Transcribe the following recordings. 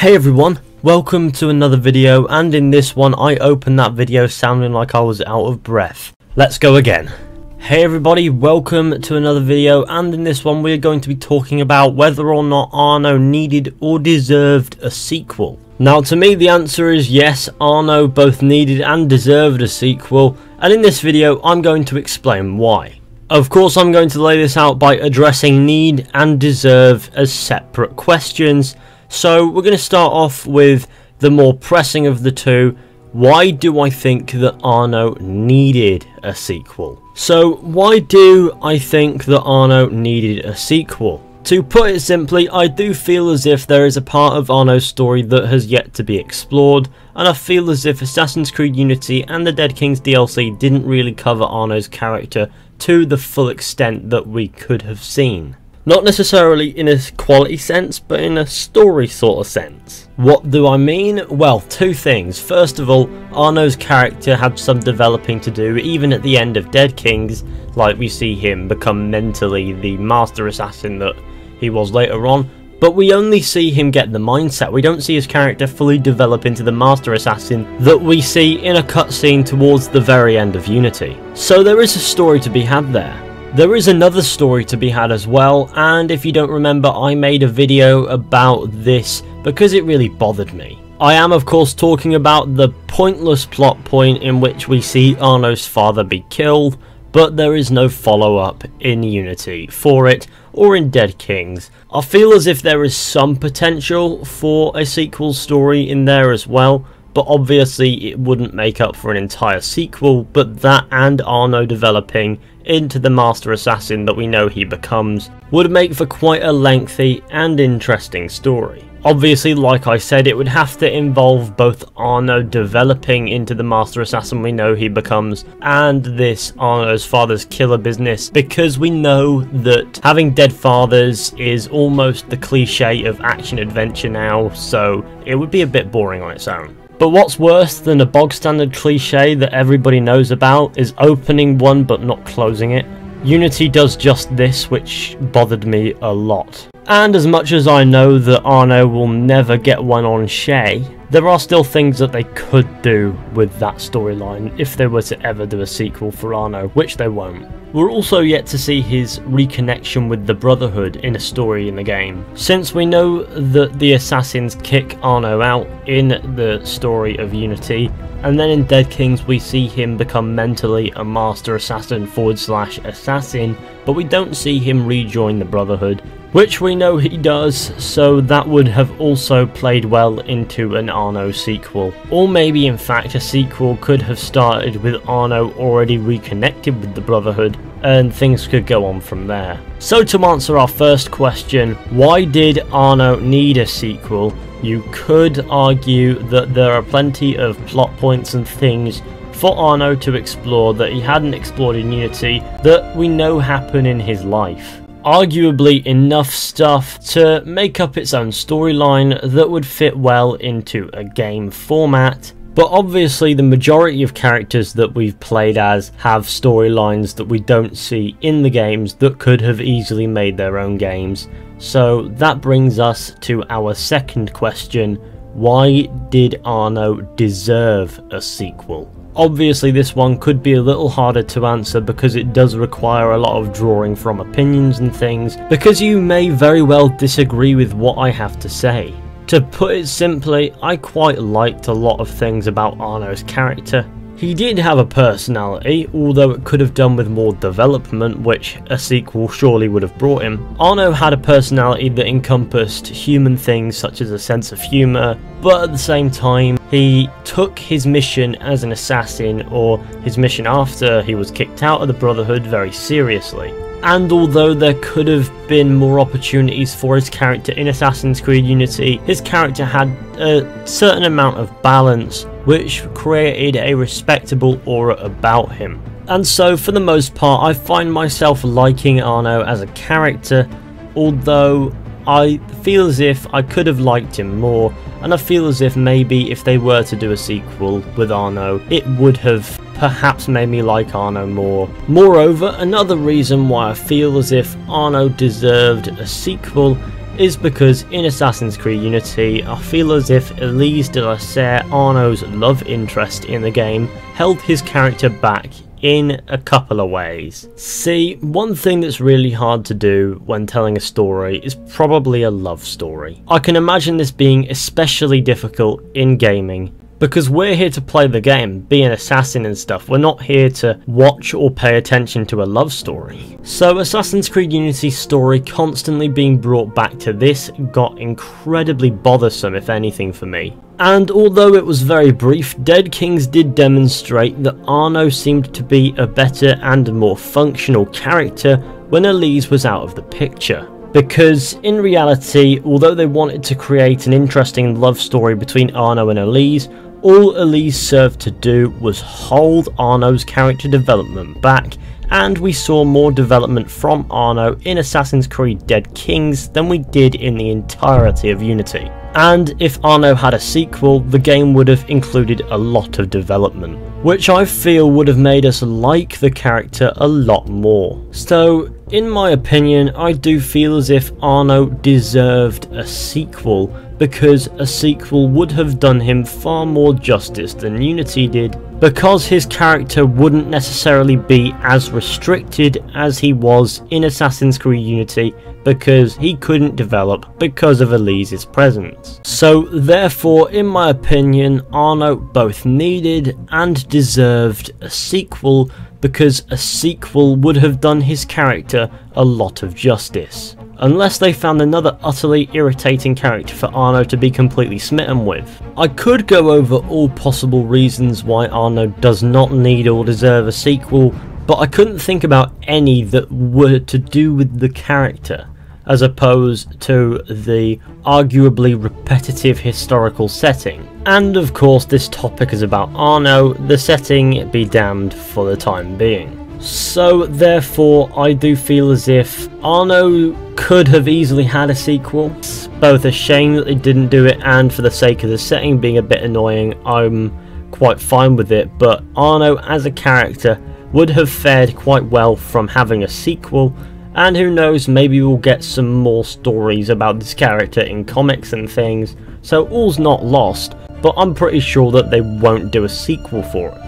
Hey everyone, welcome to another video, and in this one I opened that video sounding like I was out of breath. Let's go again. Hey everybody, welcome to another video, and in this one we're going to be talking about whether or not Arno needed or deserved a sequel. Now to me the answer is yes, Arno both needed and deserved a sequel, and in this video I'm going to explain why. Of course I'm going to lay this out by addressing need and deserve as separate questions. So we're going to start off with the more pressing of the two. Why do I think that Arno needed a sequel? So why do I think that Arno needed a sequel? To put it simply, I do feel as if there is a part of Arno's story that has yet to be explored, and I feel as if Assassin's Creed Unity and the Dead Kings DLC didn't really cover Arno's character to the full extent that we could have seen. Not necessarily in a quality sense, but in a story sort of sense. What do I mean? Well, two things. First of all, Arno's character had some developing to do, even at the end of Dead Kings, like we see him become mentally the master assassin that he was later on, but we only see him get the mindset. We don't see his character fully develop into the master assassin that we see in a cutscene towards the very end of Unity. So there is a story to be had there. There is another story to be had as well, and if you don't remember, I made a video about this because it really bothered me. I am of course talking about the pointless plot point in which we see Arno's father be killed, but there is no follow-up in Unity for it, or in Dead Kings. I feel as if there is some potential for a sequel story in there as well, but obviously it wouldn't make up for an entire sequel, but that and Arno developing into the master assassin that we know he becomes would make for quite a lengthy and interesting story. Obviously, like I said, it would have to involve both Arno developing into the master assassin we know he becomes and this Arno's father's killer business, because we know that having dead fathers is almost the cliche of action adventure now, so it would be a bit boring on its own. But what's worse than a bog standard cliche that everybody knows about is opening one but not closing it. Unity does just this, which bothered me a lot. And as much as I know that Arno will never get one on Shay, there are still things that they could do with that storyline if they were to ever do a sequel for Arno, which they won't. We're also yet to see his reconnection with the Brotherhood in a story in the game. Since we know that the assassins kick Arno out in the story of Unity, and then in Dead Kings we see him become mentally a master assassin / assassin, but we don't see him rejoin the Brotherhood, which we know he does, so that would have also played well into an Arno sequel. Or maybe in fact a sequel could have started with Arno already reconnected with the Brotherhood, and things could go on from there. So to answer our first question, why did Arno need a sequel? You could argue that there are plenty of plot points and things for Arno to explore that he hadn't explored in Unity that we know happen in his life. Arguably enough stuff to make up its own storyline that would fit well into a game format, but obviously the majority of characters that we've played as have storylines that we don't see in the games that could have easily made their own games. So that brings us to our second question: why did Arno deserve a sequel? Obviously this one could be a little harder to answer because it does require a lot of drawing from opinions and things, because you may very well disagree with what I have to say. To put it simply, I quite liked a lot of things about Arno's character. He did have a personality, although it could have done with more development, which a sequel surely would have brought him. Arno had a personality that encompassed human things such as a sense of humour, but at the same time he took his mission as an assassin, or his mission after he was kicked out of the Brotherhood, very seriously. And although there could have been more opportunities for his character in Assassin's Creed Unity, his character had a certain amount of balance, which created a respectable aura about him. And so for the most part I find myself liking Arno as a character, although I feel as if I could have liked him more, and I feel as if maybe if they were to do a sequel with Arno, it would have perhaps made me like Arno more. Moreover, another reason why I feel as if Arno deserved a sequel is because in Assassin's Creed Unity, I feel as if Elise de la Serre, Arnaud's love interest in the game, held his character back in a couple of ways. See, one thing that's really hard to do when telling a story is probably a love story. I can imagine this being especially difficult in gaming, because we're here to play the game, be an assassin and stuff. We're not here to watch or pay attention to a love story. So Assassin's Creed Unity's story constantly being brought back to this got incredibly bothersome, if anything, for me. And although it was very brief, Dead Kings did demonstrate that Arnaud seemed to be a better and more functional character when Elise was out of the picture. Because in reality, although they wanted to create an interesting love story between Arnaud and Elise, all Elise served to do was hold Arnaud's character development back, and we saw more development from Arnaud in Assassin's Creed Dead Kings than we did in the entirety of Unity. And if Arnaud had a sequel, the game would have included a lot of development, which I feel would have made us like the character a lot more. So, in my opinion, I do feel as if Arnaud deserved a sequel, because a sequel would have done him far more justice than Unity did, because his character wouldn't necessarily be as restricted as he was in Assassin's Creed Unity, because he couldn't develop because of Elise's presence. So therefore, in my opinion, Arnaud both needed and deserved a sequel, because a sequel would have done his character a lot of justice. Unless they found another utterly irritating character for Arnaud to be completely smitten with. I could go over all possible reasons why Arnaud does not need or deserve a sequel, but I couldn't think about any that were to do with the character, as opposed to the arguably repetitive historical setting. And of course this topic is about Arnaud, the setting be damned for the time being. So therefore I do feel as if Arnaud could have easily had a sequel. It's both a shame that they didn't do it, and for the sake of the setting being a bit annoying, I'm quite fine with it, but Arnaud as a character would have fared quite well from having a sequel. And who knows, maybe we'll get some more stories about this character in comics and things, so all's not lost, but I'm pretty sure that they won't do a sequel for it.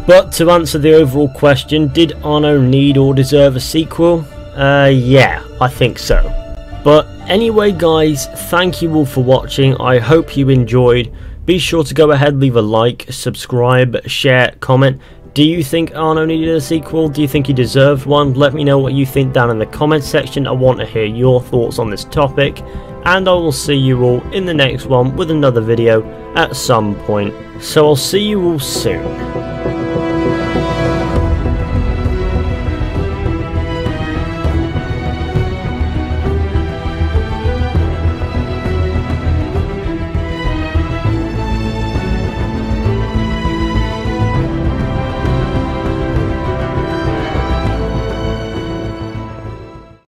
But to answer the overall question, did Arnaud need or deserve a sequel? Yeah, I think so. But anyway guys, thank you all for watching, I hope you enjoyed. Be sure to go ahead, leave a like, subscribe, share, comment. Do you think Arnaud needed a sequel? Do you think he deserved one? Let me know what you think down in the comments section. I want to hear your thoughts on this topic. And I will see you all in the next one with another video at some point. So I'll see you all soon.